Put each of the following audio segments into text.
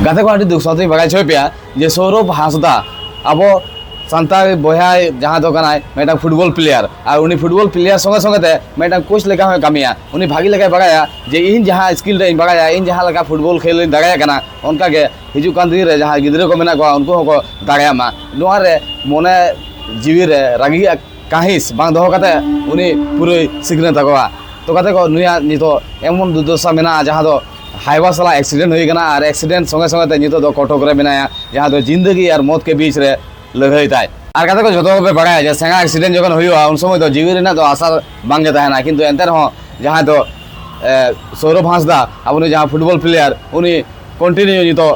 गाते को आड़ी दुख साथी बगाई छो पे जे सौरभ हांसदा अब सानताल बया जहाँ दो मेटा फुटबल प्लेयर और उनी फुटबल प्लेयर संगे संगे मेटा कोच लेका हो कामिया उनी भागी लेका बगाया जे इन जहाँ स्किल रे बगाया इन जहाँ लगा फुटबल खेल दाड़ा कना उनका के हिजू कान दिन रे जहाँ गिद्रे को मेना को उनको को दाड़ा मा नोआ रे मने जीवी रे रागी काहिस बांग दोहो कते उनी पूरे सिखने तकवा तो कते को नुया नितो एमन दुदशा मेना जहाँ दो हाईवा साला एक्सीडेंट हुई कना और एक्सीडेंट संगे संगे नितो दो कटक रे मेनाया जहाँ दो जिंदगी और मौत के बीच रे लड़ाई ताई और कते को जो पे बड़ा जे सेंगा एक्सीडेंट जखन हुआ उन समय तो जीवी रे तो आशा बांगे तहना किंतु एंतर हो जहाँ तो सौरभ हांसदा अब उनी जहाँ फुटबल प्लेयर उनी कंटिन्यू नितो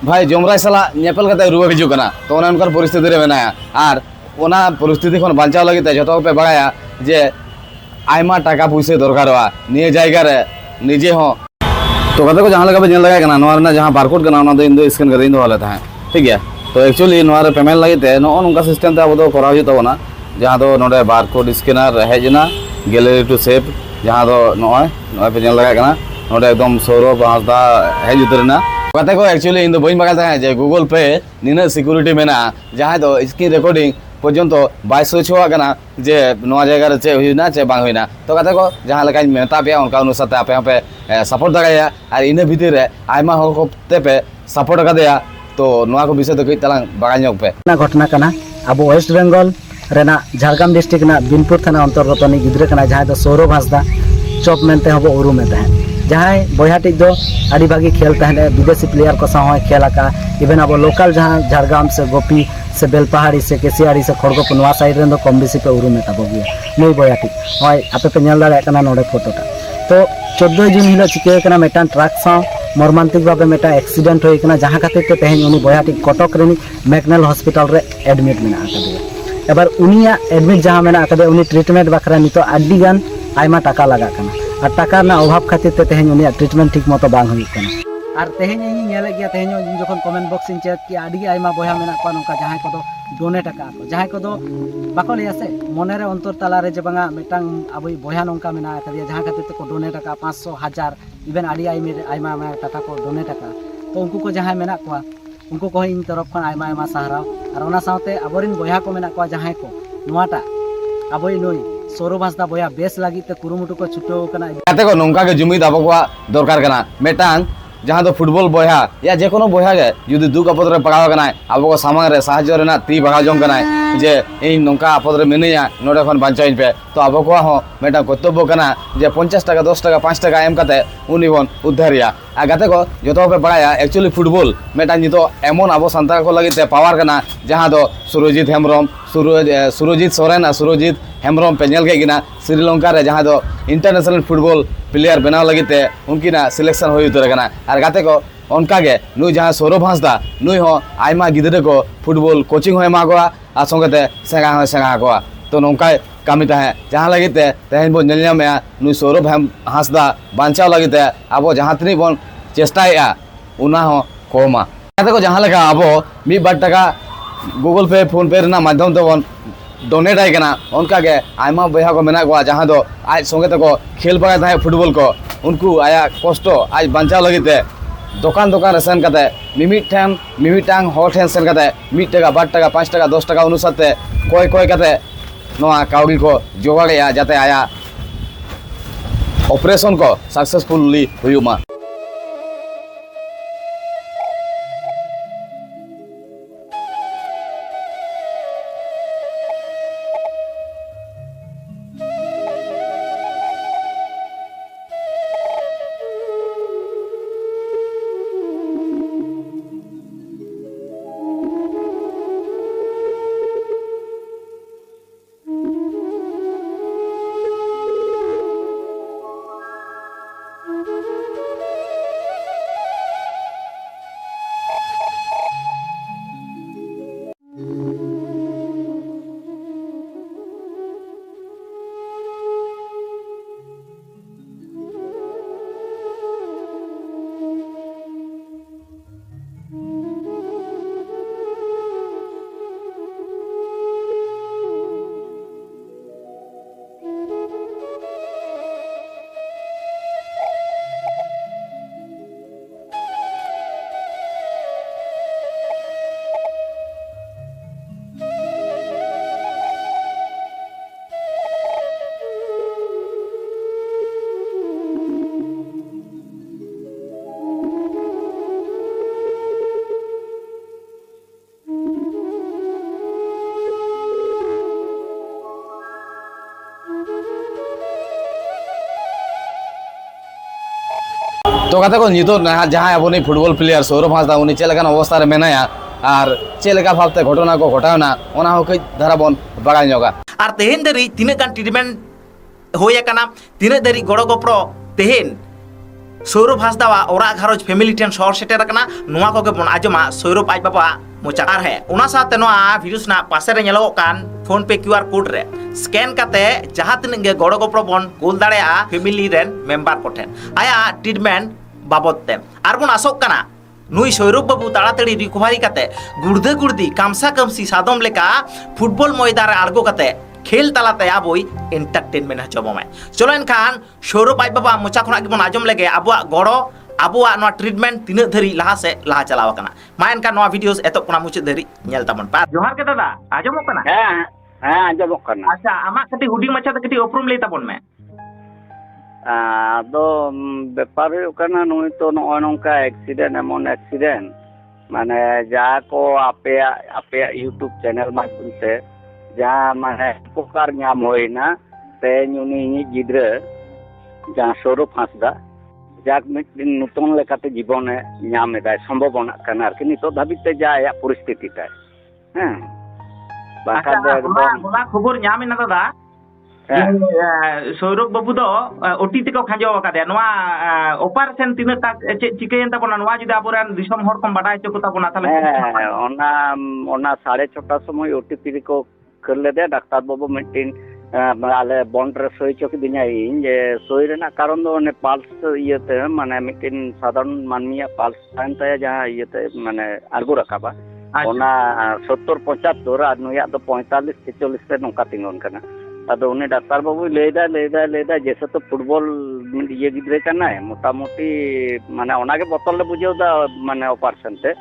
भाई जमराय साला नेपल कते रुआ हिजू कना तो उन उनकर परिस्थिति रे मेनाया और ओना परिस्थिति खन बांचाव लगिते जो पे बड़ा जे आयमा टाका पैसे दरकारोआ निये जायगा रे निजे हो तो कते को जहाँ लगा पे लगा कना नोआ रे जहाँ बारकोड कना ओना दो इन दो स्कैन कर इन दो वाला था ठीक है तो एक्चुअली नोआ रे पेमेंट लगिते नो नोंका सिस्टम ते अब दो कराव हुई तबना जहाँ दो नोडे बारकोड स्कैनर हेजना गैलरी टू सेव जहाँ दो नोआ पे लगा कना नोडे एकदम सौरभ हांसदा हेज उतरना कते को एक्चुअली इन दो बइन बगाल था जे गूगल पे निना सिक्योरिटी मेना जहाँ दो स्क्रीन रिकॉर्डिंग पर्यंत बाय सोचवा कना जे नोआ जगह रे चे हुईना चे बांग हुईना तो कते को जहाँ लगा मेता पे उनका अनुसार आपे पे सपोर्ट दाया और इन भीतर रे आयमा हर को ते पे सपोर्ट कदेया तो नोआ को विषय तो कई तलांग बागान योग पे ना घटना कना अब वेस्ट बेंगल रेना झारग्राम डिस्ट्रिक्ट ना बिनपुर थाना अंतर्गत नि गिद्रे कना जहाँ दो सौरभ हांसदा चॉप मेनते हबो उरुमे तहन जहाँ बयाटी दो आड़ी भागी खेल तहने विदेशी प्लेयर को साथ खेल का इवेन अब लोकल जहाँ झारग्राम से गोपी से बेलपहाड़ी से केसियाड़ी से खड़गपुर नवा साइड रे कम बेसी पे उरुमे ताबो गया नई बयाटी हय आपे पे नेल दाड़ा कना नोडे फोटोटा तो 14 जून हिलो चिके कना मेटान ट्रक सा मर्मांतिक भावे मेटा एक्सीडेंट होई कना जहाँ खातिर ते तेहन उनी बयाटी कटक रेनी मैकनेल हॉस्पिटल रे एडमिट मेना आकदे एबार उनिया एडमिट जहाँ मेना आकदे उनी ट्रीटमेंट बखरा नितो आडी गान आयमा टाका लगा कना और टाका ना अभाव खातिर ते तेहन उनी ट्रीटमेंट ठीक मतो बांग हुई कना और तेहन इन नेले गया तेहन इन जखन कमेंट बॉक्स इन चेक कि आडी आयमा बया मेना को नोका जहाँ को डोनेट आका को जहाँ को बाको लिया से मने रे अंतर तला रे जे बांगा मेटांग अबई बया नोका मेना आका जहाँ खातिर ते को डोनेट आका 500 1000 इवेन आडी आयमा टाका को डोनेट आका तो उनको को जहाँ मेना को उनको को इन तरफ खन आयमा आयमा सहारा और ओना साथे अबरिन बया को मेना को जहाँ को नोआटा अबई नई सौरभ हांसदा बया बेस लगी ते कुरुमुटु को छुटो कना कते को नोंका के जुमिद अब को दरकार कना मेटांग जहाँ तो फुटबल बया या जे कोनो बया गे जुदी दुख आपद रे पड़ाव कना अब को सामान रे साहाय्य रेना ती बगा जम कना जे इन नोंका आपद रे मिनिया नोडे खन बांचाइन पे तो अब को हो मेटा कर्तव्य कना जे 50 टाका 10 टाका 5 टाका एम कते उनी बन उद्धारिया आ गाते को जतो पे पड़ाया एक्चुअली फुटबल मेटा नितो एमन अब सांता को लगिते पावर कना जहाँ दो सुरजीत हेम्ब्रम सुरजीत सोरेन और सुरजीत हेम्ब्रम पे नेल गना श्रीलंका रे जहाँ दो इंटरनेशनल फुटबल प्लेयर बनाव लगिते उनकी ना सिलेक्शन हो उतर कना और गाते को उनका गे नुई जहाँ सौरभ हांसदा नुई हो आयमा गिद्रे को फुटबल कोचिंग हो एमा को आ संगते सेगा को तो नौका कामी तहे जहाँ लगिते तेहन बो नेलनामे नुई सौरभ हांसदा बांचाव लगिते अब जहाँ तनी बन चेष्टाया उना हो कोमा गाते को जहाँ लगा अब 1-2 टाका गूगल पे फोन पे रेना माध्यम ते बन डोनेट आई कना उनका के आयमा बया को मेना को जहाँ दो आज संगे तक खेल पड़ा था फुटबल को उनको आया कष्ट आज बांचाव लगिते दुकान रे सेन कते मिमिटांग हर ठेन सेन कते 1 टाका 2 टाका 5 टाका 10 टाका अनुसार ते कोई कते नोआ काउडी को जोगाड़या जाते आया ऑपरेशन को सक्सेसफुली हुयुमा। तो कते को नितो जहाँ अब फुटबल प्लेयर सौरभ हांसदा उनी चेक अवस्था मेनाया और चेक भावते घटना को घटावना कई धारा बन बड़ा जोगा और तेहन दारी तीन गान ट्रिटमेंट होना तीन दारी गड़ गपड़ तेहन सौरभ हांसदा ओरा घारोज फैमिली ठेन शहर सेटर नुआ को बन आजमा सौरभ आज बाबा मोचा है उना साथे नोआ वीडियोस ना पासे रे नेलो कान फोन पे क्यूआर कोड रे स्कैन काते जहां तिन गे गड़ गपड़ बन गोल दाड़ेया फैमिली रेन मेंबर कोठेन आया ट्रिटमेंट बाबद ते आर बन आसोक काना नुई सौरभ बाबू ताड़ाताड़ी रिकभारी काते गुर्दे गुर्दी कामसा कामसी सादम लेका फुटबल मैदान रे आड़गो काते खेल तालाते आबोई एंटरटेनमेंट हचबोमे चलो एनखान सौरभ आज बाबा मोचा खना गिबन आजम लेगे आबुआ गड़ो आबुआ नोआ ट्रिटमेंट तीन धरी लहा से लहा चलाव कना मा एनका नोआ वीडियोस एतो कोना मुचे धरी नेल ताबन पा जोहार के दादा आजमो कना आंजमोग कना अच्छा आमा कटी हुडी मचा त कटी उपरुम ले ताबन में आदो बेपार हुकना नुई तो नोय नोंका एक्सीडेंट एमन एक्सीडेंट माने जा को आपे यूट्यूब चैनल माध्यम से जहाँ माने उपकार नाम होइना ते नुनी गिद्रा जहाँ सौरभ हांसदा जाक मिट्टिन नूतन लेकाते जीवन नाम एदाय संभावना कना आरकि नितो धाबिते जा आया परिस्थिति ताय हैं बाका दे बड़ा खबर नाम ना दादा सौरभ बाबू दो ओटीटी को खाजो कादे नोआ ऑपरेशन तीन तक चिकेन ताबना नोआ जुदि आबोरान दिसम हर को बाडाय चको ताबना ताले ओना 6:30 समय ओटीपी को कर लेदे डाक्टर बाबू मिट्टिन आले बॉन्ड रे सही चोक दिना इन जे सही रेना कारण दो ने पाल्स इयते माने मिट्टिन साधारण मानमिया पाल्स तान ताया जहां इयते माने आर्गो रकाबा ओना 70-75 और नुया तो 45-46 पे नोका तिंगन कना अदो उन्हें डॉक्टर बाबू लेदा जैसे तो फुटबॉल ये गिद्रे करना है मोटा मोटी माने ओना के बोतल ले बुझेउ दा माने ऑपरेशन ते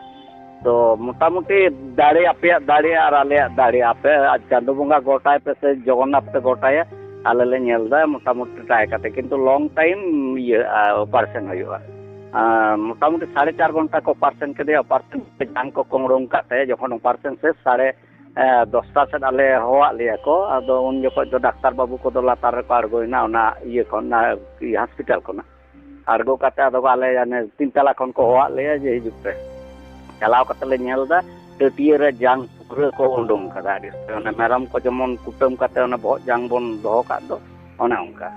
तो मोटा मोटी दाड़े और आले दाड़े आपे आज चांदो बंगा गोटाय पे से जगन्नाथ पे गोटाय आले ले नेल दा मोटा मोटी ट्राई काते किंतु लॉन्ग टाइम ये ऑपरेशन होयुआ मोटा मोटी 4.5 घंटा को ऑपरेशन के दे ऑपरेशन पे जान को कोंगरोंग काते जखन ऑपरेशन से 10टा से आले होआ लिया को आदो उन जको जो डॉक्टर बाबू को लातार को आर्गोइना ओना ये खन हॉस्पिटल कोना आर्गो काते आदो आले यानी 3 तला खन को होआ लिया जे हिजुक पे चलाव काते ले नेलदा टटिए रे जांग पुरा को उंडुम कदा ओना मेरम को जमन कुटम काते ओना बहुत जांग बन दोहो का दो ओना उनका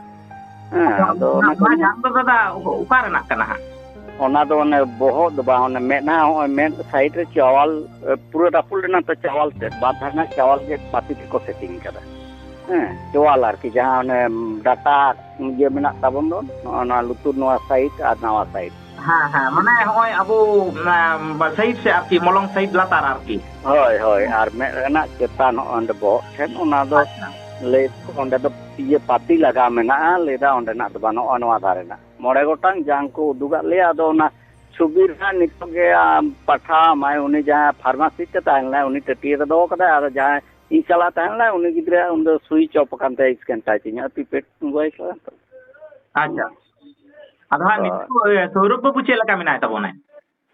आदो ओना जांग दो दादा उकार ना कना ओना दो ओने बहुत दबा ओने मेना मेन साइड रे चावल पूरा राफुल ना तो चावल से बाधना चावल के पाती को सेटिंग करा चावल आर की जहां ओने डाटा ये मेना ताबन दो ओना लुतुर नवा साइड और नवा साइड हां माने होय अबो साइड से आपकी मलंग साइड लातार आरकी होय और मेना चेतान ओंडे बो छेन ओना दो ले ओंडे दो ये पाती लगा मेना लेदा ओंडे ना दो बानो ओनवा धारे ना मोड़े गोटांग जांग को उदुगा ले आदो ना छुबीर ना नितोगे पठा माय उनी जहां फार्मेसी ते ताहला उनी टटिए दो कदा और जहां ई चला ताहला उनी गिद्रा उन दो सुई चॉप कांते स्कैन टाइचिंग अति पेट गोय का अच्छा अधा नितो सौरभ बाबू चे लगा मिना तबोने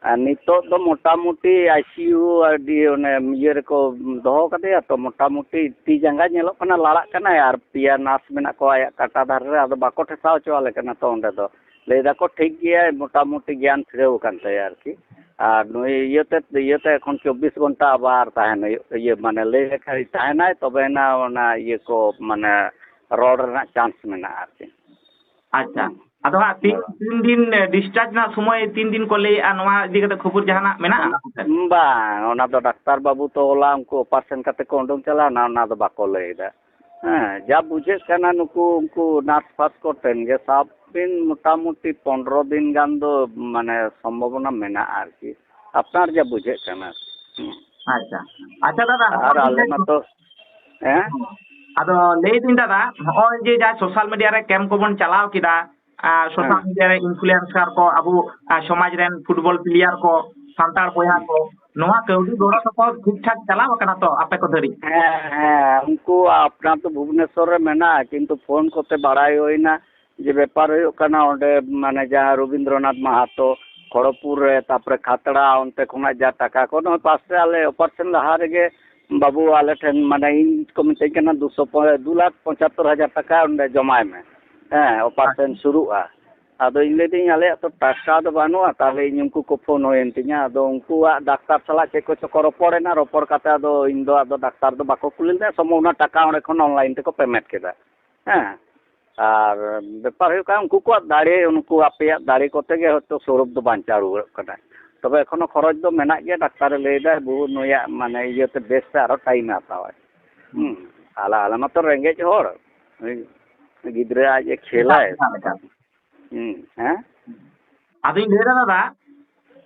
नितो तो मोटा मोटी आईसीयू डी ओने ये को दो कदे तो मोटा मोटी ती जंगा नेलो कना लाड़ा कना यार पिया नास मेना को आया काटा धार रे आदो बाको ठेसाव चवाले कना तो ओंडे दो लेदा को ठीक गया मोटा मोटी ज्ञान फिरेव कानते यार की और नुई येते एखन 24 घंटा आबार ताहेन ये माने ले लेखा ताहेना तबे ना ओना ये को माने रोड रे चांस मेना आरती अच्छा अदो तीन दिन डिस्चार्ज ना समय 3 दिन को ले नवा दिगते खबर जहाना मेना बा ओना दो डॉक्टर बाबू तो ओला उनको ऑपरेशन करते को उडुम चला ना ओना दो बाको लेदा जा बुझे कना उनको नर्स पास को टेन गे साब दिन मोटा मोटी 15 दिन गान दो माने संभावना मेना आरकी अपनार जा बुझे कना अच्छा दादा और आले ना तो अदो ले दिन दादा होय जे जा सोशल मीडिया रे कैंप को बन चलाव किदा सोशल मीडिया रे इन्फ्लुएंसर को अबु समाज रेन फुटबॉल प्लेयर को संतार बोया को नोआ कौडी गोड़ा तो ठीक ठाक चलाव कना तो आपे को धरी उनको अपना तो भुवनेश्वर रे मेना किंतु फोन कोते बाड़ाई होइना जे व्यापार हो कना ओंडे माने जहां रविंद्रनाथ महातो खड़गपुर रे तापरे खातड़ा ओनते खुना जा टाका को न पास रे आले ऑपरेशन लहा रे बाबू आले ठन माने इन को मिते कना 2,75,000 टाका ओंडे जमाय में ऑपरेशन शुरू आ ᱟᱫᱚ ᱤᱧ ᱞᱟᱹᱭᱫᱟᱹᱧ ᱟᱞᱮᱭᱟᱜ ᱛᱚ ᱴᱟᱠᱟ ᱫᱚ ᱵᱟᱹᱱᱩᱜᱼᱟ, ᱛᱟᱦᱞᱮ ᱤᱧ ᱩᱱᱠᱩ ᱠᱚ ᱯᱷᱳᱱ ᱦᱩᱭᱮᱱ ᱛᱤᱧᱟ, ᱟᱫᱚ ᱩᱱᱠᱩᱣᱟᱜ ᱰᱟᱠᱛᱟᱨ ᱥᱟᱞᱟᱜ ᱪᱮᱫ ᱠᱚᱪᱚ ᱠᱚ ᱨᱚᱯᱚᱲᱮᱱᱟ, ᱨᱚᱯᱚᱲ ᱠᱟᱛᱮ ᱟᱫᱚ ᱤᱧ ᱫᱚ ᱟᱫᱚ ᱰᱟᱠᱛᱟᱨ ᱫᱚ ᱵᱟᱠᱚ ᱠᱩᱞ ᱞᱮᱫᱟ, ᱥᱚᱢᱚ ᱴᱟᱠᱟ ᱚᱸᱰᱮ ᱠᱷᱚᱱ ᱚᱱᱞᱟᱭᱤᱱ ᱛᱮᱠᱚ ᱯᱮᱢᱮᱱᱴ ᱠᱮᱫᱟ ᱦᱮᱸ। ᱟᱨ ᱵᱮᱯᱟর ᱦᱩᱭᱩᱜ ᱠᱟᱱᱟ ᱩᱱᱠᱩ ᱠᱚᱣᱟᱜ ᱫᱟᱲᱮ, ᱩᱱᱠᱩ ᱟᱯᱮᱭᱟᱜ ᱫᱟᱲᱮ ᱠᱚᱛᱮ ᱜᱮ ᱦᱚᱭᱛᱳ ᱥᱚৌরভ ᱫᱚ ᱵᱟᱧᱪᱟᱣ ᱨᱩᱣᱟᱹᱲᱚᱜ ᱠᱟᱱᱟ। ᱛᱚᱵᱮ ᱮᱠᱷᱚᱱᱳ ᱠᱷᱚᱨᱚᱪ ᱫᱚ ᱢᱮᱱᱟᱜ ᱜᱮᱭᱟ, ᱰᱟক্তারে ᱞᱟᱹᱭᱫᱟ ᱵᱩᱦᱩ ᱱᱩᱭᱟᱜ ᱢᱟᱱᱮ ᱤᱭᱟᱹᱛᱮ ᱵᱮᱥᱛᱮ ᱟᱨᱚ ᱴᱟইᱢᱮ ᱦᱟᱛᱟᱣᱟ। ᱟᱞᱮ ᱢᱟᱛᱚ ᱨᱮᱸᱜᱮᱡ ᱦᱚᱲ, ᱜᱤᱫᱽᱨᱟᱹ ᱟᱡ ᱮ ᱠᱷᱮᱞᱟᱭ ᱦᱮᱸ। ᱟᱫᱚᱧ ᱞᱟᱹᱭᱫᱟ ᱫᱟᱫᱟ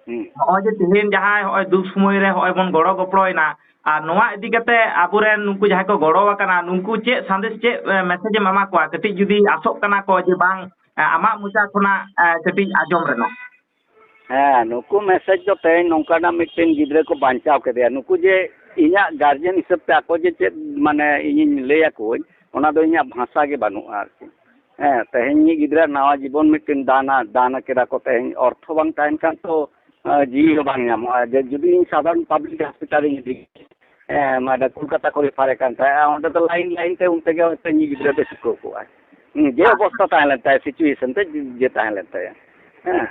ᱱᱚᱜᱼᱚᱭ ᱡᱮ ᱛᱮᱦᱮᱧ ᱡᱟᱦᱟᱸᱭ ᱱᱚᱜᱼᱚᱭ ᱫᱩᱠ ᱥᱚᱢᱚᱭ ᱨᱮ ᱱᱚᱜᱼᱚᱭ ᱵᱚᱱ ᱜᱚᱲᱚ ᱜᱚᱯᱚᱲᱚᱭᱮᱱᱟ, ᱟᱨ ᱱᱚᱣᱟ ᱤᱫᱤ ᱠᱟᱛᱮ ᱟᱵᱚᱨᱮᱱ ᱱᱩᱠᱩ ᱡᱟᱦᱟᱸᱭ ᱠᱚ ᱜᱚᱲᱚ ᱟᱠᱟᱱᱟ ᱱᱩᱠᱩ ᱪᱮᱫ ᱥᱟᱸᱫᱮᱥ, ᱪᱮᱫ ᱢᱮᱥᱮᱡ ᱮᱢ ᱮᱢᱟ ᱠᱚᱣᱟ? ᱠᱟᱹᱴᱤᱡ ᱡᱩᱫᱤ ᱟᱥᱚᱜ ᱠᱟᱱᱟ ᱠᱚ ᱡᱮ ᱵᱟᱝ ᱟᱢᱟᱜ ᱢᱚᱪᱟ ᱠᱷᱚᱱᱟᱜ ᱠᱟᱹᱴᱤᱡ ᱟᱸᱡᱚᱢ ᱨᱮᱱᱟᱜ। ᱦᱮᱸ, ᱱᱩᱠᱩ ᱢᱮᱥᱮᱡ ᱫᱚ ᱛᱮᱦᱮᱧ ᱱᱚᱝᱠᱟᱱᱟᱜ ᱢᱤᱫᱴᱮᱱ ᱜᱤᱫᱽᱨᱟᱹ ᱠᱚ ᱵᱟᱧᱪᱟᱣ ᱠᱮᱫᱮᱭᱟ। ᱱᱩᱠᱩ ᱡᱮ ᱤᱧᱟᱹᱜ ᱜᱟᱨᱡᱮᱱ ᱦᱤᱥᱟᱹᱵ ᱛᱮ ᱟᱠᱚ ᱡᱮ ᱪᱮᱫ ᱢᱟᱱᱮ ᱤᱧᱤᱧ ᱞᱟᱹᱭ ᱟᱠᱚᱣᱟᱹᱧ, ᱚᱱᱟ ᱫᱚ ᱤᱧᱟᱹᱜ ᱵᱷᱟষᱟ ᱜᱮ ᱵᱟᱹᱱᱩᱜᱼᱟ ᱟᱨᱠᱤ ᱦᱮᱸ। ᱛᱮᱦᱮᱧ ᱤᱧ ᱜᱤᱫᱽᱨᱟᱹ ᱱᱟᱣᱟ ᱡᱤᱵᱚᱱ ᱢᱤᱫᱴᱮᱱ ᱫᱟᱱ ᱠᱮᱫᱟ ᱠᱚ ᱛᱮᱦᱮᱧ, ᱚᱨᱛᱷᱚ ᱵᱟᱝ ᱛᱟᱦᱮᱱ ᱠᱷᱟᱱ ᱛᱚ ᱡᱤᱣᱤ ᱦᱚᱸ ᱵᱟᱝ ᱧᱟᱢᱚᱜᱼᱟ। ᱡᱮ ᱡᱩᱫᱤ ᱤᱧ ᱥᱟᱫᱷᱟᱨᱚᱱ ᱯᱟᱵᱽᱞᱤᱠ ᱦᱚᱥᱯᱤᱴᱟᱞᱤᱧ ᱤᱫᱤ ᱢᱟᱱᱮ ᱠᱳᱞᱠᱟᱛᱟ ᱠᱚ ᱨᱮᱯᱷᱟᱨᱮ ᱠᱟᱱ ᱛᱟᱦᱮᱸᱫ, ᱚᱸᱰᱮ ᱫᱚ ᱞᱟᱭᱤᱱ ᱛᱮ ᱩᱱ ᱛᱮᱜᱮ ᱦᱚᱭᱛᱳ ᱤᱧ ᱜᱤᱫᱽᱨᱟᱹ ᱫᱚ ᱪᱩᱠᱟᱹᱣ ᱠᱚᱜᱼᱟᱭ। ᱡᱮ ᱚᱵᱚᱥᱛᱟ ᱛᱟᱦᱮᱸ ᱞᱮᱱ ᱛᱟᱭᱟ, ᱥᱤᱪᱩᱭᱮᱥᱚᱱ ᱛᱮ ᱡᱮ ᱛᱟᱦᱮᱸ ᱞᱮᱱ ᱛᱟᱭᱟ ᱦᱮᱸ।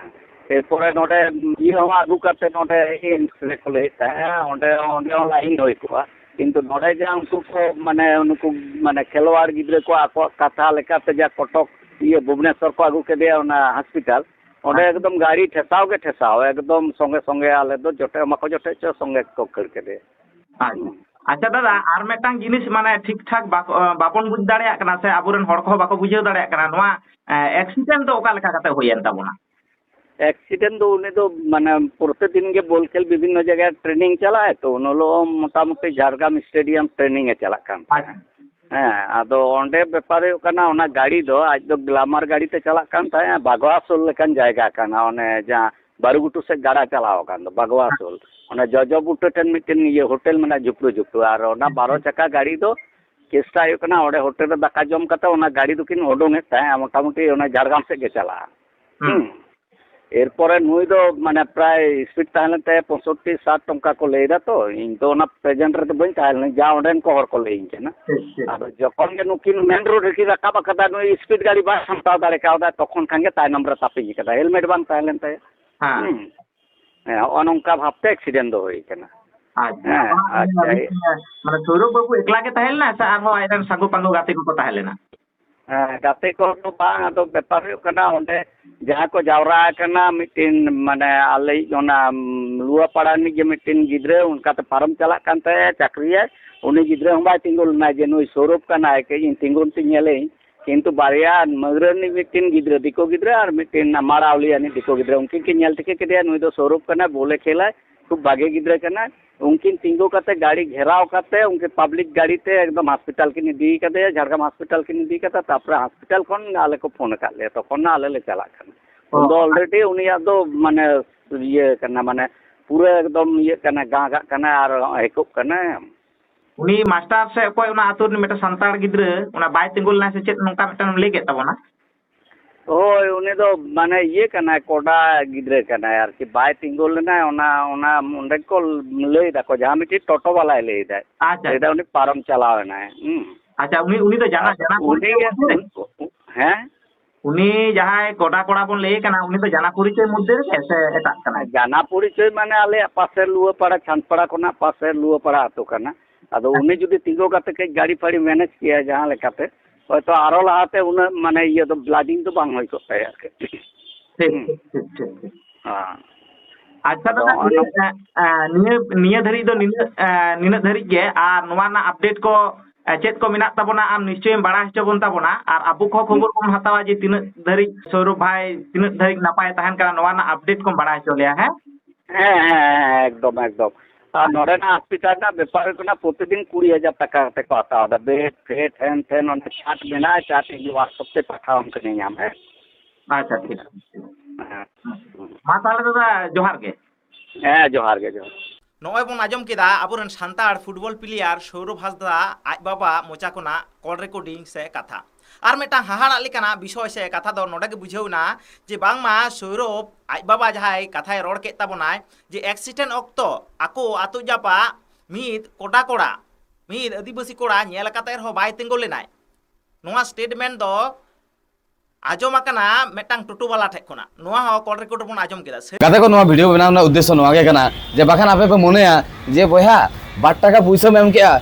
ᱮᱨᱯᱚᱨᱮ ᱱᱚᱰᱮ ᱤᱭᱟᱹ ᱦᱚᱸ ᱟᱹᱜᱩ ᱠᱟᱛᱮ ᱱᱚᱰᱮ ᱮᱢᱥ ᱨᱮᱠᱚ ᱞᱟᱹᱭᱮᱫ ᱛᱟᱦᱮᱸᱫ, ᱚᱸᱰᱮ ᱦᱚᱸ ᱞᱟᱭᱤᱱ ᱦᱩᱭ ᱠᱚᱜᱼᱟ। ᱠᱤᱱᱛᱩ ᱱᱚᱰᱮ ᱡᱟ ᱩᱱᱠᱩ ᱠᱚ ᱢᱟᱱᱮ ᱱᱩᱠᱩ ᱢᱟᱱᱮ ᱠᱷᱮᱞᱳয়াᱲ ᱜᱤᱫᱽᱨᱟᱹ ᱠᱚ ᱟᱠᱚᱣᱟᱜ ᱠᱟᱛᱷᱟ ᱞᱮᱠᱟᱛᱮ ᱡᱟ ᱠᱚᱴᱚᱠ ᱤᱭᱟᱹ ᱵᱷᱩᱵᱽᱱᱮᱥᱥᱚᱨ ᱠᱚ ᱟᱹᱜᱩ ᱠᱮᱫᱮᱭᱟ ᱚᱱᱟ ᱦᱚᱥᱯᱤᱴᱟᱞ, ᱚᱸᱰᱮ ᱮᱠᱫᱚᱢ ᱜᱟᱹᱲᱤ ᱴᱷᱮᱥᱟᱣ ᱜᱮ ᱴᱷᱮᱥᱟᱣ, ᱮᱠᱫᱚম ᱥᱚᱸᱜᱮ ᱥᱚᱸᱜᱮ ᱟᱞᱮ ᱫᱚ ᱡᱚᱴᱮᱫ ᱢᱟᱠᱚ ᱡᱚᱴᱮᱫ ᱪᱚ ᱥᱚᱸᱜᱮ ᱠᱚ ᱠᱷᱟᱹᱲ ᱠᱮᱫᱮᱭᱟ। ᱟᱪᱪᱷᱟ ᱫᱟᱫᱟ, ᱟᱨ ᱢᱤᱫᱴᱟᱝ ᱡᱤᱱᱤᱥ ᱢᱟᱱᱮ ᱴᱷᱤᱠ ᱴᱷᱟᱠ ᱵᱟᱵᱚᱱ ᱵᱩᱡᱽ ᱫᱟᱲᱮᱭᱟᱜ ᱠᱟᱱᱟ, ᱥᱮ ᱟᱵᱚᱨᱮᱱ ᱦᱚᱲ ᱠᱚᱦᱚᱸ ᱵᱟᱠᱚ ᱵᱩᱡᱷᱟᱹᱣ ᱫᱟᱲᱮᱭᱟᱜ ᱠᱟᱱᱟ, ᱱᱚᱣᱟ ᱮᱠᱥᱤᱰᱮন্ট ᱫᱚ ᱚᱠᱟ ᱞᱮᱠᱟ ᱠᱟᱛᱮ ᱦᱩᱭᱮᱱ ᱛᱟᱵᱚᱱᱟ? ᱮᱠᱥᱤᱰᱮন্ট ᱫᱚ ᱩᱱᱤ ᱫᱚ ᱢᱟᱱᱮ ᱯᱨᱚᱛᱤদিন ᱜᱮ ᱵᱚᱞ ᱠᱷᱮᱞ ᱵᱤᱵᱷᱤᱱᱱᱚ ᱡᱟᱭগায় ᱴᱨᱮনিং ᱪᱟᱞᱟᱜᱼᱟᱭ ᱛᱚ, ᱩᱱ ᱦᱤᱞᱳᱜ ᱢᱚᱴᱟᱢᱩᱴᱤ ঝাড়গ্রাম স্টেডিয়াম ᱴᱨᱮনিং ᱮ ᱪᱟᱞᱟᱜ ᱠᱟᱱ ᱛᱟᱦᱮᱸᱫ ᱦᱮᱸ। ᱟᱫᱚ ᱚᱸᱰᱮ ᱵᱮᱯᱟর ᱦᱩᱭᱩᱜ ᱠᱟᱱᱟ ᱚᱱᱟ ᱜᱟᱹᱲᱤ ᱫᱚ ᱟᱡ ᱫᱚ ᱜᱞᱟᱢᱟᱨ ᱜᱟᱹᱲᱤ তে ᱪᱟᱞᱟᱜ ᱠᱟᱱ ᱛᱟᱦᱮᱸᱫ, ᱵᱟᱜᱣᱟᱥᱳᱞ ᱞᱮᱠᱟᱱ ᱡᱟᱭᱜᱟ ᱠᱟᱱᱟ, ᱚᱱᱮ ᱡᱟᱦᱟᱸ ᱵᱟᱨᱩᱜᱷᱩᱴᱩ ᱥᱮᱫ ᱜᱟᱰᱟ ᱪᱟᱞᱟᱣ ᱟᱠᱟᱱ ᱫᱚ ᱵᱟᱜᱣᱟᱥᱳᱞ, ᱚᱱᱮ ᱡᱚᱡᱚ ᱵᱩᱴᱟᱹ ᱴᱷᱮᱱ ᱢᱤᱫᱴᱮᱱ ᱤᱭᱟᱹ ᱦᱳᱴᱮᱞ ᱢᱮᱱᱟᱜᱼᱟ ᱡᱷᱩᱯᱲᱩ, ᱟᱨ ᱚᱱᱟ 12 ᱪᱟᱠᱟ ᱜᱟᱹᱲᱤ ᱫᱚ ᱪᱮᱥᱴᱟ ᱦᱩᱭᱩᱜ ᱠᱟᱱᱟ ᱚᱸᱰᱮ ᱦᱳᱴᱮᱞ ᱨᱮ ᱫᱟᱠᱟ ᱡᱚᱢ ᱠᱟᱛᱮ ᱚᱱᱟ ᱜᱟᱹᱲᱤ ᱫᱚᱠᱤᱱ ᱩᱰᱩᱝᱮᱫ ᱛᱟᱦᱮᱸᱫ, ᱢᱚᱴᱟᱢᱩᱴᱤ ᱚᱱᱟ ঝাড়গ্রাম ᱥᱮᱫ ᱜᱮ ᱪᱟᱞᱟᱜᱼᱟ এরপরে নুই তো মানে প্রায় স্পিড তাহলে 65-60 টাকা কো লেইদা তো ইন তো না প্রেজেন্ট রে তো বই তাহলে যা ওডেন কো হর কো লেইন কেনা আর যখন গে নুকিন মেন রোড রে কি রাখা বাকাদা নুই স্পিড গাড়ি বা সামতাও দাঁড়ে কাওদা তখন খাঙ্গে তাই নম্বর তাপি কেদা হেলমেট বাং তাহলে তাই হ্যাঁ অনংকা ভাবতে অ্যাক্সিডেন্ট দো হই কেনা আচ্ছা মানে সৌরভ বাবু একলা গে তাহলে না আর হো আইরন সাগু পাঙ্গু গাতে কো তাহলে না গাতে কো তো বাং আদো ব্যাপার হই কেনা ওন্ডে जहाँ को जावरा करना मिट्टिन माने आले जोना लुआ पड़ानी जे मिट्टिन गिद्रे उनका तो पारम चला करते चाकरिया उन्हें गिद्रे हम बाय तिंगुल ना जे नुई सौरभ का ना के इन तिंगुल तिंगले किंतु बारिया मगरनी मिट्टिन गिद्रे दिको गिद्रे और मिट्टिन मारावली यानी दिको गिद्रे उनकी की नेल टिके के नुई तो सौरभ का ना बोले खेला खूब बागे गिद्रे करना उनकी तिंगो करते गाड़ी घेराव करते उनके पब्लिक गाड़ी ते एकदम हॉस्पिटल की निदी करते झारग्राम हॉस्पिटल की निदी करते तापर हॉस्पिटल खन आले को फोन कर ले तो खन आले ले चला करना तो ऑलरेडी उनिया दो माने ये करना माने पूरे एकदम ये करना गागा करना और हेको करना उनी मास्टर से कोई उना आतुर नि मेटा संतार गिद्रे उना बाय तिंगुल ना से चेत नोंका मेटा ले के तबना ओय उनी दो माने ये करना कोडा गिद्रे करना यार कि बाय तिंगुल ना ओना मुंडे को लई दा को जहां मिटी टोटो वाला ले दा अच्छा एदा उनी पारम चलावे ना अच्छा उनी तो जाना उनी हैं उनी जहां कोडा कोडा बोन ले कना उनी तो जाना परिचय मध्य रे से एटा कना जाना परिचय माने आले पासे लुआ पड़ा छानपड़ा कोना पासे लुआ पड़ा आतो कना आदो उनी जुदी तिंगो काते के गाड़ी फाड़ी मैनेज किया जहां लेकाते तो आरो लाते उन माने ये तो ब्लाडिंग तो बांग होई को यार के ठीक हां अच्छा दादा निया धरी दो निना धरी गे आर नोवा ना अपडेट को चेत को मिना ताबोना आम निश्चय बड़ा हचबन ताबोना आर आबु को खबर को हतावा जे तिन धरी सौरभ भाई तिन धरी नापाय तहन करा नोवा ना अपडेट को बड़ा चलिया है एकदम एकदम और नोडे ना हॉस्पिटल ना व्यापार को प्रतिदिन 20,000 टाका ते को आता है बेड फेट हैन थेन on चार्ट मेना चार्ट जो व्हाट्सएप पे पठाओ हमके नहीं हम है अच्छा ठीक मा ताले दादा जोहार गे जोहार गे नॉय बन आजम केदा आबोरन सान्ताड़ फुटबल प्लेयार सौरभ हांसदा आज बाबा मोचा कोना कॉल रेकर्डिंग से कथा और मेटा हाहाड़ा लेकाना विषय से कथा दो नोडे बुझेउना जे बांगमा सौरभ आज बाबा जहाय कथाय रोड के ताबोनाय जे एक्सीडेंट ऑक्तो आको आतु जापा मीद कोटा कोड़ा मीद आदिवासी कोड़ा नेल काते हो बाय तिंगो लेनाय नोआ स्टेटमेंट दो ᱟᱸᱡᱚᱢ ᱟᱠᱟᱱᱟ ᱢᱤᱫᱴᱟᱝ ᱴᱳᱴᱳ ᱵᱟᱞᱟ ᱴᱷᱮᱡ ᱠᱷᱚᱱᱟᱜ ᱱᱚᱣᱟ ᱦᱚᱸ ᱠᱚᱞ ᱨᱮᱠᱚᱨᱰ ᱵᱚᱱ ᱟᱸᱡᱚᱢ ᱠᱮᱫᱟ গাতে কো নোয়া ভিডিও বানাও না উদ্দেশ্য নোয়া গে কানা যে বাখান আপে পে মনেয়া যে বয়হা 8 টাকা পয়সা এম কেয়া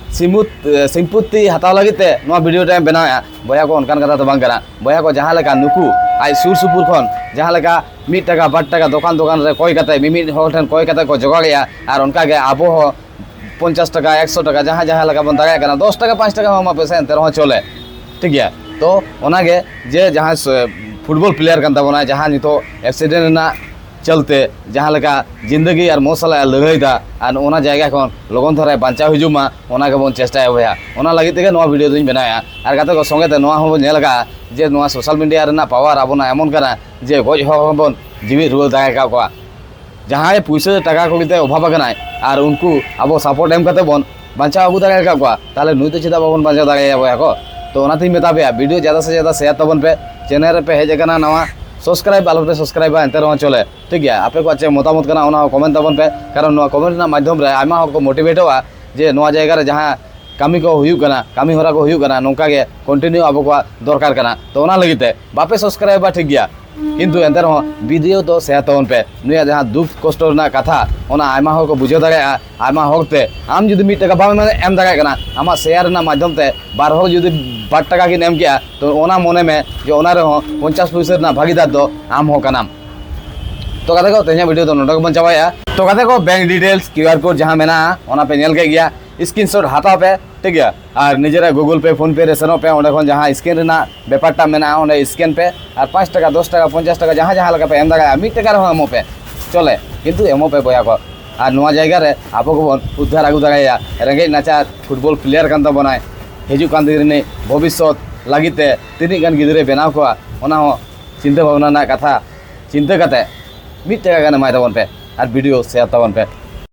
সিম্পুতি হাতাও লাগিতে নোয়া ভিডিও টাইম বেনায়া বয়া কো অনকান কথা তো বাং কানা বয়া কো জাহা লেকা নুকু আই সুর সুপুর খন জাহা লেকা 1 টাকা 8 টাকা দোকান দোকান রে কয় কাতে মিমি হল ঠেন কয় কাতে কো জগা গয়া আর অনকা গে আবো 50 টাকা 100 টাকা জাহা জাহা লেকা বন দাগা কানা 10 টাকা 5 টাকা মা পয়সা এনতে রহ চলে ঠিক গিয়া তো ওনাগে যে জাহা फुटबॉल प्लेयर कान ताबोना जहाँ नितो एक्सीडेंट ना चलते जहाँ लेका जिंदगी और मौसला लड़ाईदा और ओना जायगा खन लगन धरा बांचा हुजुमा ओना के बन चेष्टा होया ओना लगी तेगे नोआ वीडियो दुñ बनाया और गाते को संगे ते नोआ होबो नेलगा जे नोआ सोशल मीडिया रेना पावर आबोना एमन करा जे गज होबन जीवी रुल दागा का को जहाँ पैसा टाका को लिते अभाव कनाय और उनको अब सपोर्ट एम करते बन बांचा आगु दागा का को ताले नुई तो चिदा बाबन बांचा दागा या को तो ओना तीन मेता पे वीडियो ज़्यादा से ज़्यादा शेयर तबन पे चैनल पे हेज कना नवा सब्सक्राइब आलो पे सब्सक्राइब एंते रह चले ठीक है आपे को अच्छे मतामत कना ओना कमेंट तबन पे कारण नवा कमेंट ना माध्यम रे आमा को मोटिवेट हुआ जे नवा जगह रे जहां कामी को हुयु कना कामी होरा को हुयु कना नोंका के कंटिन्यू अब को दरकार कना तो ओना लगिते बापे सब्सक्राइब बा ठीक गया किंतु एंते रह वीडियो तो शेयर तबन पे नुया जहां दुख कष्ट ना कथा ओना आमा हो को बुझे दागा आमा होते आम जुदी 1 टाका बाम माने एम दागा कना आमा शेयर ना माध्यम ते बार हो जुदी 8 टाका की नेम किया तो ओना मोने में जो ओना रे 50 पैसा ना भागीदार दो आम हो कनाम तो गाते को तेजा वीडियो तो नोटक बन चावाया तो गाते को बैंक डिटेल्स क्यूआर कोड जहां मेना ओना पे नेल के गया स्क्रीनशॉट हाता पे ठीक है और निजेरा गूगल पे फोन पे रेसनो पे ओंडे खन जहां स्कैन ना बेपारटा मेना ओंडे स्कैन पे और 5 टाका 10 टाका 50 टाका जहां जहां लगा पे एम दागा 1 टाका रे एमो पे चले किंतु एमो पे बया को और नोआ जायगा रे आपो को बन उद्धार आगु दागा रेंगे नाचार फुटबॉल प्लेयर कान तो बनाय हेजु कान दिने भविष्य लागिते तिनी गान गिदरे बनाव को ओना हो चिंता भावना ना कथा चिंता कते 1 टाका गान माय तबन पे और वीडियो शेयर तबन पे